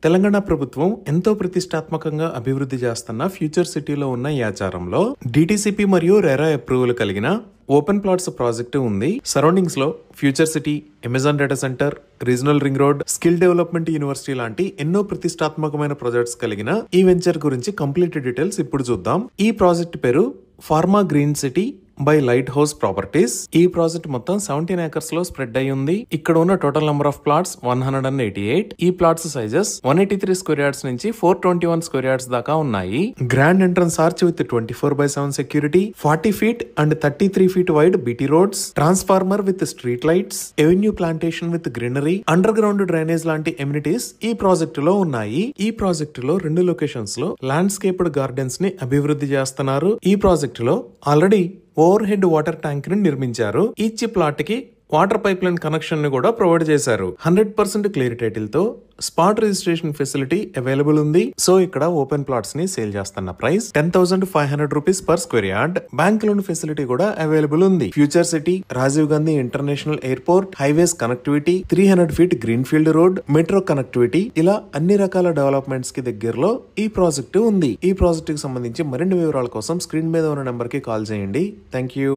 తెలంగాణ ప్రభుత్వం ఎంతో ప్రతిష్టాత్మకంగా అభివృద్ధి చేస్తున్న ఫ్యూచర్ సిటీలో ఉన్న ఈ ఆచారంలో డిటిసిపి మరియు రెరా అప్రూవల్ కలిగిన ఓపెన్ ప్లాట్స్ ప్రాజెక్టు ఉంది. సరౌండింగ్స్ లో future city, Amazon data centre, regional ring road, skill development university లాంటి ఎన్నో ప్రతిష్టాత్మకమైన ప్రాజెక్ట్స్ కలిగిన ఈ వెంచర్ గురించి కంప్లీట్ డీటెయిల్స్ ఇప్పుడు చూద్దాం. ఈ ప్రాజెక్ట్ పేరు pharma green city by light house properties. ఈ ప్రాజెక్ట్ మొత్తం 17 acres లో స్ప్రెడ్ అయి ఉంది. ఇక్కడ ఉన్న టోటల్ నెంబర్ ఆఫ్ ప్లాట్స్ 188. ఈ ప్లాట్స్ సైజెస్ 183 స్క్వేర్ యార్డ్స్ నుంచి 421 స్క్వేర్ యార్డ్స్ దాకా ఉన్నాయి. Grand entrance arch with 24/7 security, 40 feet and 33 feet wide BT roads, transformer with street lights, avenue plantation with greenery, under ground drainage లాంటి amenities ఈ project లో ఉన్నాయి. ఈ project లో 2 locations లో ల్యాండ్స్కేప్డ్ గార్డెన్స్ ని అభివృద్ధి చేస్తున్నారు. ఈ ప్రాజెక్ట్ లో already overhead water tank ని నిర్మించారు. ఈచ్ ప్లాట్ కి వాటర్ పైప్ లైన్ కనెక్షన్ ని కూడా ప్రొవైడ్ చేశారు. 100% క్లియర్ టైటిల్ తో స్పాట్ రిజిస్ట్రేషన్ ఫెసిలిటీ అవైలబుల్ ఉంది. సో ఇక్కడ ఓపెన్ ప్లాట్స్ ని సేల్ చేస్తున్న price 10,500 rupees per square yard. Bank loan facility కూడా అవైలబుల్ ఉంది. Future city, Rajiv Gandhi international airport, highways connectivity, 300 feet green field road, metro connectivity, ఇలా అన్ని రకాల డెవలప్మెంట్స్ కి దగ్గరలో ఈ ప్రాజెక్టు ఉంది. ఈ ప్రాజెక్ట్ కి సంబంధించి మరిన్ని వివరాల కోసం స్క్రీన్ మీద ఉన్న నెంబర్ కి కాల్ చేయండి. Thank you.